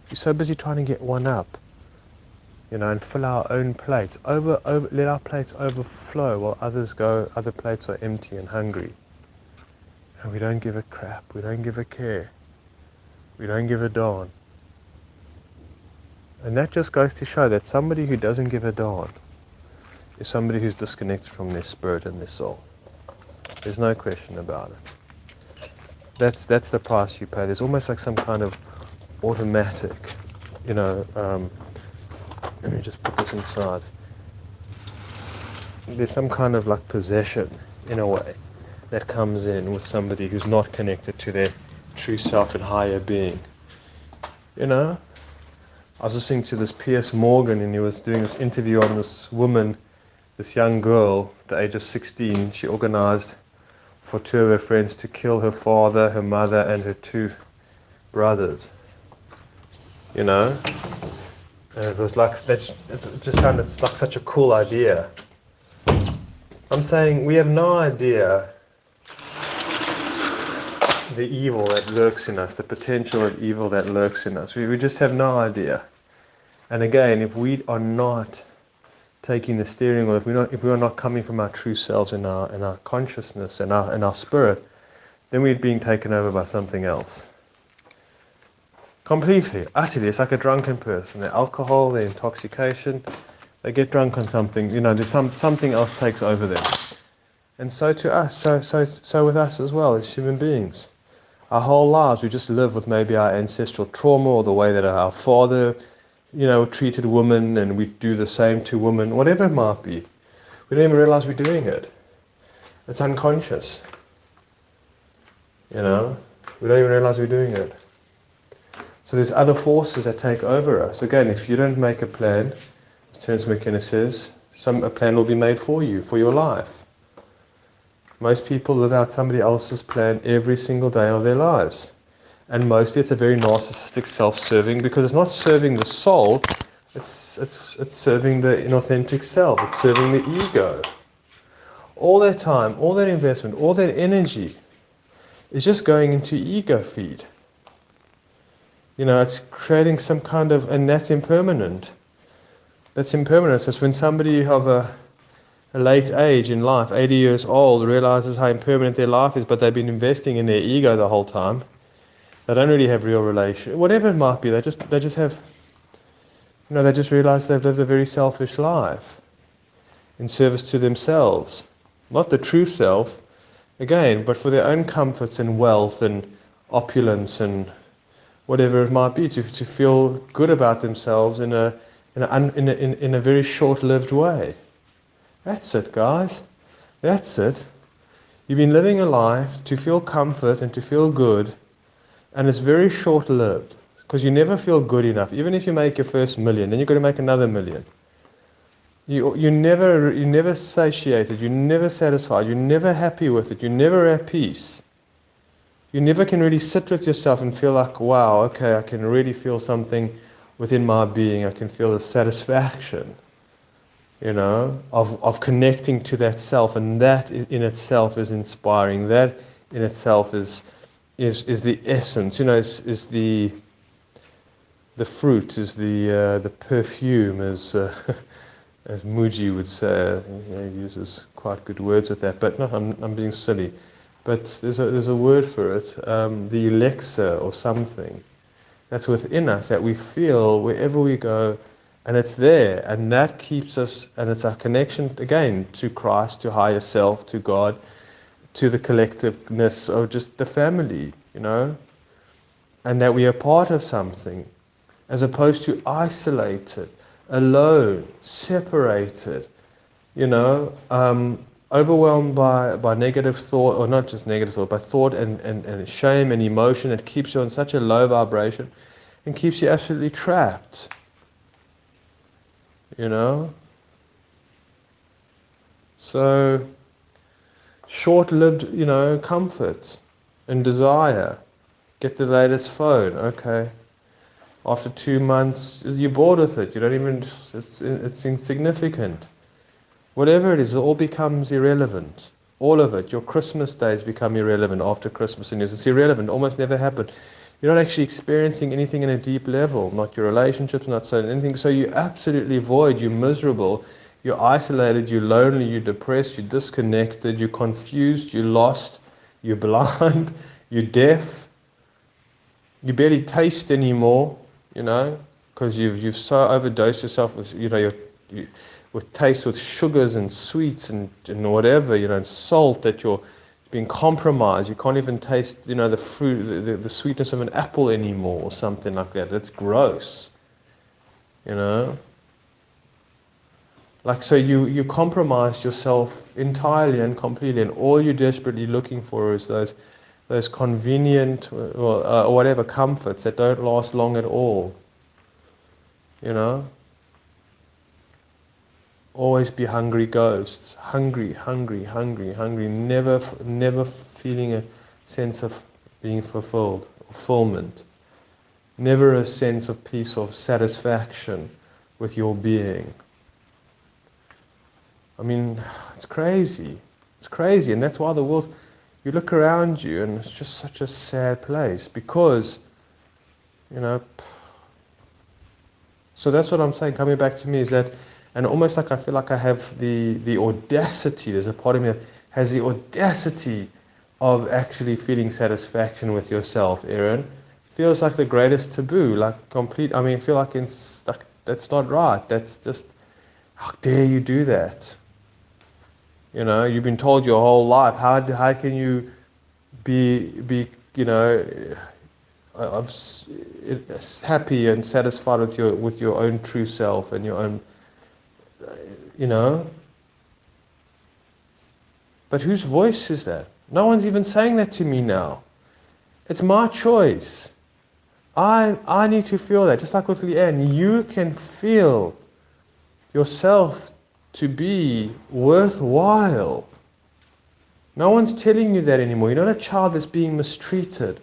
You're so busy trying to get one up, and fill our own plates. Let our plates overflow while other plates are empty and hungry. And we don't give a crap, we don't give a care, we don't give a darn. And that just goes to show that somebody who doesn't give a darn is somebody who's disconnected from their spirit and their soul. There's no question about it. That's the price you pay. There's almost like some kind of automatic, let me just put this inside. There's some kind of like possession, in a way, that comes in with somebody who's not connected to their true self and higher being. I was listening to this Piers Morgan, and he was doing this interview on this woman, this young girl, at the age of 16. She organized for 2 of her friends to kill her father, her mother, and her 2 brothers. And it was like, it just sounded like such a cool idea. I'm saying we have no idea the evil that lurks in us, the potential of evil that lurks in us. We just have no idea. And again, if we are not taking the steering wheel, if we are not coming from our true selves in our consciousness and our spirit, then we're being taken over by something else. Completely, utterly. It's like a drunken person. The alcohol, the intoxication, they get drunk on something. There's something else takes over them. And so to us, so with us as well as human beings. Our whole lives, we just live with maybe our ancestral trauma, or the way that our father, treated women, and we do the same to women, whatever it might be. We don't even realize we're doing it. It's unconscious. We don't even realize we're doing it. So there's other forces that take over us. Again, if you don't make a plan, as Terence McKenna says, a plan will be made for you, for your life. Most people live out somebody else's plan every single day of their lives. And mostly it's a very narcissistic self-serving, because it's not serving the soul, it's serving the inauthentic self, it's serving the ego. All that time, all that investment, all that energy is just going into ego feed. It's creating some kind of, and that's impermanent. That's impermanent. So it's when somebody of a late age in life, 80 years old, realizes how impermanent their life is, but they've been investing in their ego the whole time. They don't really have real relation, whatever it might be. They just have, they just realize they've lived a very selfish life in service to themselves, not the true self, again, but for their own comforts and wealth and opulence and whatever it might be, to feel good about themselves in a very short-lived way. That's it, guys. That's it. You've been living a life to feel comfort and to feel good, and it's very short-lived, because you never feel good enough. Even if you make your first million, then you've got to make another million. You're never satiated, you're never satisfied, you're never happy with it, you're never at peace. You never can really sit with yourself and feel like, wow, okay, I can really feel something within my being. I can feel the satisfaction, of connecting to that self, and that in itself is inspiring. That in itself is the essence. Is the fruit, is the perfume, as as Muji would say. He uses quite good words with that. But no, I'm being silly. But there's a word for it, the elixir or something that's within us that we feel wherever we go, and it's there, and that keeps us, and it's our connection again to Christ, to higher self, to God, to the collectiveness of just the family, and that we are part of something, as opposed to isolated, alone, separated, overwhelmed by negative thought, or not just negative thought, but thought and shame and emotion. It keeps you on such a low vibration and keeps you absolutely trapped. You know? So, short-lived, comfort and desire. Get the latest phone, okay. After 2 months, you're bored with it. You don't even, it's insignificant. Whatever it is, it all becomes irrelevant. All of it. Your Christmas days become irrelevant after Christmas and New Year's. It's irrelevant. Almost never happened. You're not actually experiencing anything in a deep level. Not your relationships, not so anything. So you're absolutely void. You're miserable. You're isolated. You're lonely. You're depressed. You're disconnected. You're confused. You're lost. You're blind. You're deaf. You barely taste anymore, because you've so overdosed yourself with, with taste, with sugars and sweets and whatever, and salt, that you're being compromised. You can't even taste, the fruit, the sweetness of an apple anymore, or something like that. That's gross, Like, so you compromised yourself entirely and completely, and all you're desperately looking for is those convenient or whatever comforts that don't last long at all. Always be hungry ghosts. Hungry, hungry, hungry, hungry. Never feeling a sense of being fulfillment. Never a sense of peace or satisfaction with your being. I mean, it's crazy. It's crazy, and that's why the world... You look around you and it's just such a sad place, because, so that's what I'm saying, coming back to me, is that, and almost like I feel like I have the audacity, there's a part of me that has the audacity of actually feeling satisfaction with yourself, Aaron. Feels like the greatest taboo, like complete, I feel like that's not right, that's just, how dare you do that? You've been told your whole life. How can you be happy and satisfied with your own true self and your own, But whose voice is that? No one's even saying that to me now. It's my choice. I need to feel that. Just like with Leanne, you can feel yourself to be worthwhile. No one's telling you that anymore. You're not a child that's being mistreated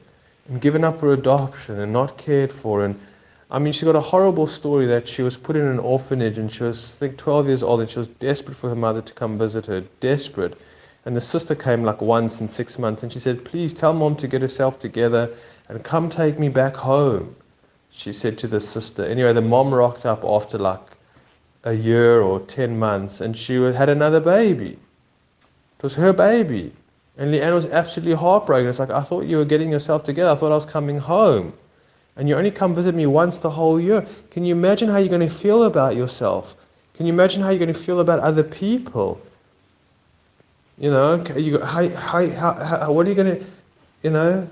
and given up for adoption and not cared for. And she got a horrible story that she was put in an orphanage, and she was, I think, 12 years old, and she was desperate for her mother to come visit her. Desperate. And the sister came like once in 6 months, and she said, "Please tell Mom to get herself together and come take me back home," she said to the sister. Anyway, the mom rocked up after like a year or 10 months, and she had another baby. It was her baby. And Leanne was absolutely heartbroken. It's like, I thought you were getting yourself together. I thought I was coming home. And you only come visit me once the whole year. Can you imagine how you're going to feel about yourself? Can you imagine how you're going to feel about other people? What are you going to,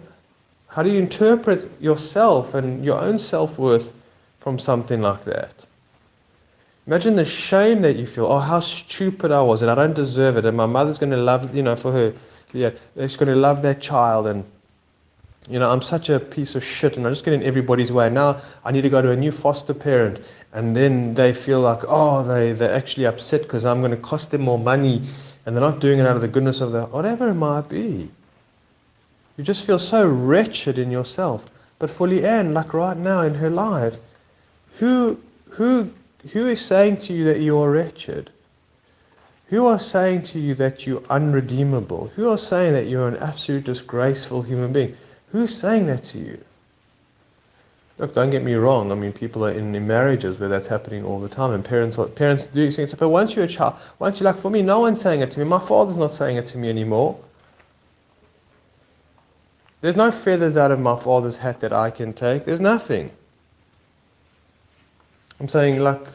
how do you interpret yourself and your own self-worth from something like that? Imagine the shame that you feel. Oh, how stupid I was, and I don't deserve it. And my mother's going to love, for her, she's going to love that child. And, I'm such a piece of shit, and I'm just getting in everybody's way. Now I need to go to a new foster parent. And then they feel like, they're actually upset because I'm going to cost them more money. And they're not doing it out of the goodness of their, whatever it might be. You just feel so wretched in yourself. But for Leanne, like right now in her life, who is saying to you that you are wretched? Who are saying to you that you're unredeemable? Who are saying that you're an absolute disgraceful human being? Who's saying that to you? Look, don't get me wrong. People are in marriages where that's happening all the time, and parents do things. But once you're a child, once you're like, for me, no one's saying it to me. My father's not saying it to me anymore. There's no feathers out of my father's hat that I can take. There's nothing. I'm saying, like,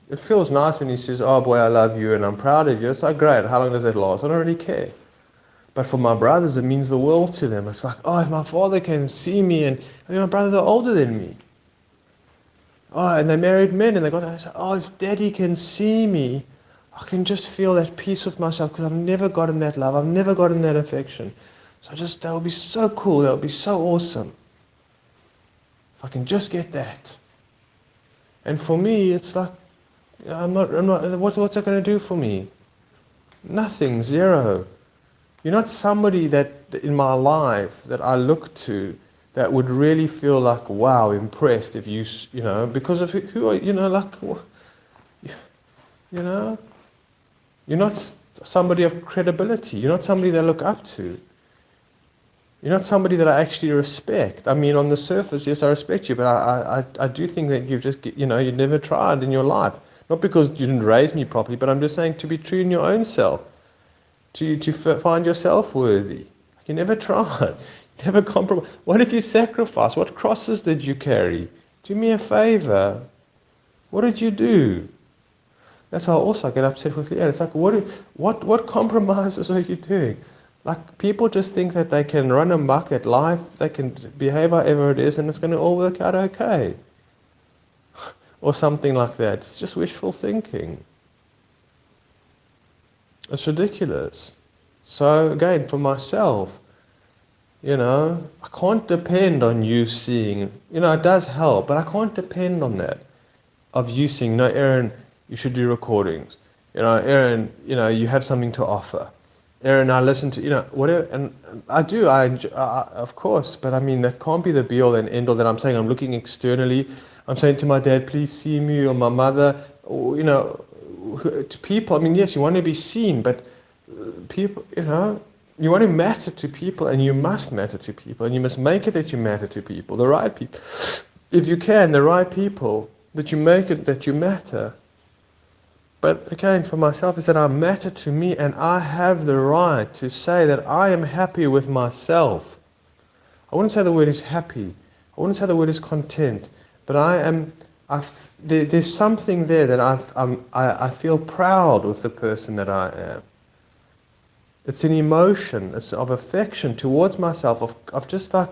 it feels nice when he says, "Oh boy, I love you and I'm proud of you." It's like, great. How long does that last? I don't really care. But for my brothers, it means the world to them. It's like, oh, if my father can see me, and my brothers are older than me. Oh, and they married men, and they got, oh, if Daddy can see me, I can just feel that peace with myself because I've never gotten that love. I've never gotten that affection. So that would be so cool. That would be so awesome. If I can just get that. And for me, it's like, I'm not, what's that going to do for me? Nothing, zero. You're not somebody that in my life that I look to that would really feel like, wow, impressed if you know, because of who are, you know, like, you know, you're not somebody of credibility. You're not somebody that I look up to. You're not somebody that I actually respect. I mean, on the surface, yes, I respect you, but I do think that you've just, you know, you've never tried in your life. Not because you didn't raise me properly, but I'm just saying to be true in your own self. To find yourself worthy. You never tried. You never compromised. What if you sacrificed? What crosses did you carry? Do me a favor. What did you do? That's how also I get upset with Leanne. It's like, what compromises are you doing? Like, people just think that they can run amok at life, they can behave however it is, and it's going to all work out okay. Or something like that. It's just wishful thinking. It's ridiculous. So again, for myself, you know, I can't depend on you seeing, you know, it does help, but I can't depend on that. Of you seeing, no, Aaron, you should do recordings. You know, Aaron, you know, you have something to offer. Aaron, I listen to, you know, whatever, and I do, of course, but I mean, that can't be the be all and end all that I'm saying. I'm looking externally. I'm saying to my dad, please see me, or my mother, or, you know, to people. I mean, yes, you want to be seen, but people, you know, you want to matter to people, and you must matter to people, and you must make it that you matter to people, the right people. If you can, the right people, that you make it that you matter. But again, for myself, is that I matter to me, and I have the right to say that I am happy with myself. I wouldn't say the word is happy. I wouldn't say the word is content. But I am. There's something there that I feel proud with the person that I am. It's an emotion. It's of affection towards myself. Of just like,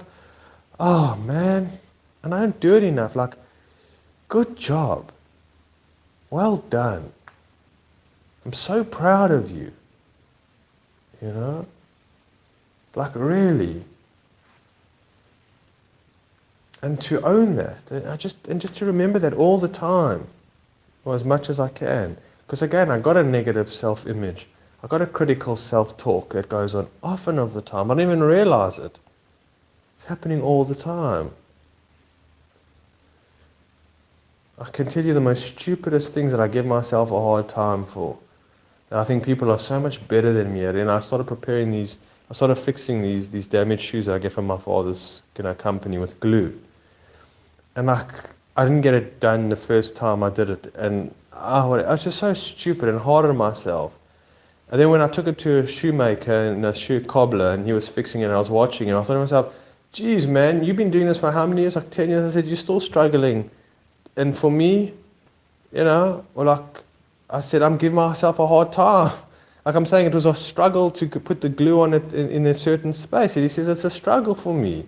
oh man, and I don't do it enough. Like, good job. Well done. I'm so proud of you. You know? Like, really. And to own that. And just to remember that all the time. Or as much as I can. Because again, I got a negative self-image. I got a critical self-talk that goes on often of the time. I don't even realize it. It's happening all the time. I can tell you the most stupidest things that I give myself a hard time for. And I think people are so much better than me at it. And I started preparing these, I started fixing these damaged shoes that I get from my father's, you know, company with glue. And I didn't get it done the first time I did it. And I was just so stupid and hard on myself. And then when I took it to a shoemaker and a shoe cobbler and he was fixing it and I was watching it, I thought to myself, geez, man, you've been doing this for how many years? Like 10 years. I said, you're still struggling. And for me, you know, or like I said, I'm giving myself a hard time. Like I'm saying, it was a struggle to put the glue on it in a certain space. And he says, it's a struggle for me.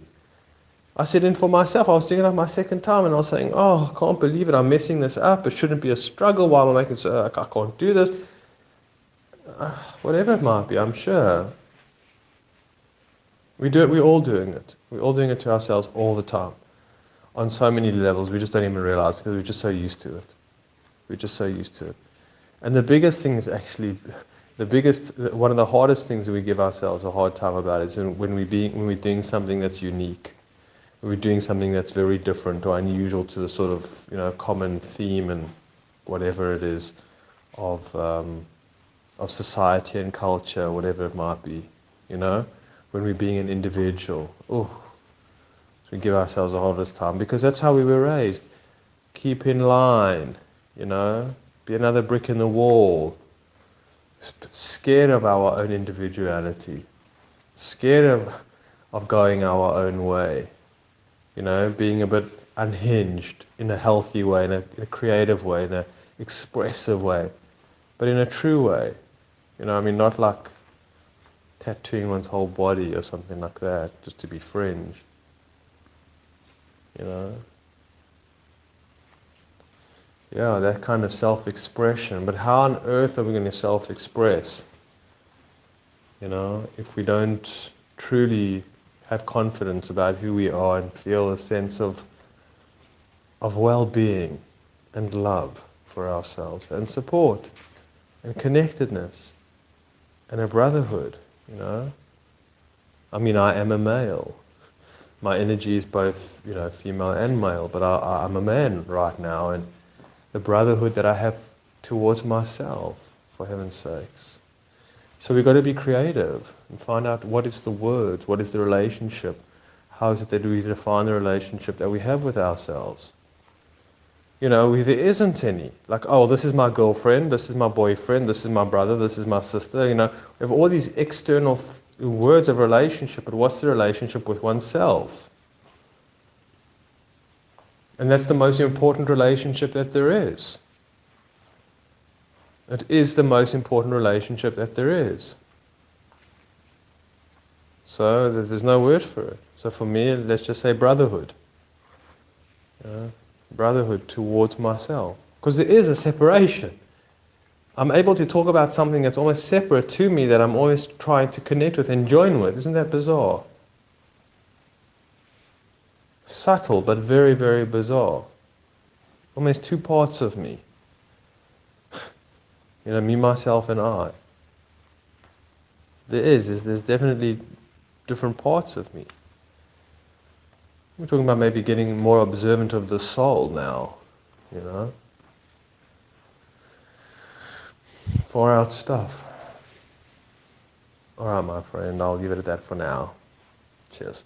I said, and for myself, I was doing it like my second time and I was saying, oh, I can't believe it. I'm messing this up. It shouldn't be a struggle. Why am I making so, like, I can't do this? Whatever it might be, I'm sure. We do it, we're all doing it. We're all doing it to ourselves all the time. On so many levels, we just don't even realize because we're just so used to it. We're just so used to it. And the biggest thing is actually, one of the hardest things that we give ourselves a hard time about is when we're doing something that's unique. When we're doing something that's very different or unusual to the sort of, you know, common theme and whatever it is of society and culture, whatever it might be, you know? When we're being an individual, we give ourselves the hardest time because that's how we were raised. Keep in line, you know? Be another brick in the wall. Scared of our own individuality. Scared of going our own way. You know, being a bit unhinged in a healthy way, in a creative way, in an expressive way, but in a true way. You know, I mean, not like tattooing one's whole body or something like that, just to be fringe. You know? Yeah, that kind of self-expression. But how on earth are we going to self-express, if we don't truly have confidence about who we are and feel a sense of well-being and love for ourselves and support and connectedness and a brotherhood, you know? I mean, I am a male. My energy is both, female and male, but I'm a man right now, and the brotherhood that I have towards myself, for heaven's sakes. So we've got to be creative and find out what is the words, what is the relationship, how is it that we define the relationship that we have with ourselves. There isn't any. Like, oh, this is my girlfriend, this is my boyfriend, this is my brother, this is my sister. We have all these external words of relationship, but what's the relationship with oneself? And that's the most important relationship that there is. It is the most important relationship that there is. So there's no word for it. So for me, let's just say brotherhood. Brotherhood towards myself. Because there is a separation. I'm able to talk about something that's almost separate to me that I'm always trying to connect with and join with. Isn't that bizarre? Subtle, but very, very bizarre. Almost two parts of me. Me, myself, and I. There's definitely different parts of me. We're talking about maybe getting more observant of the soul now, Far out stuff. Alright, my friend, I'll leave it at that for now. Cheers.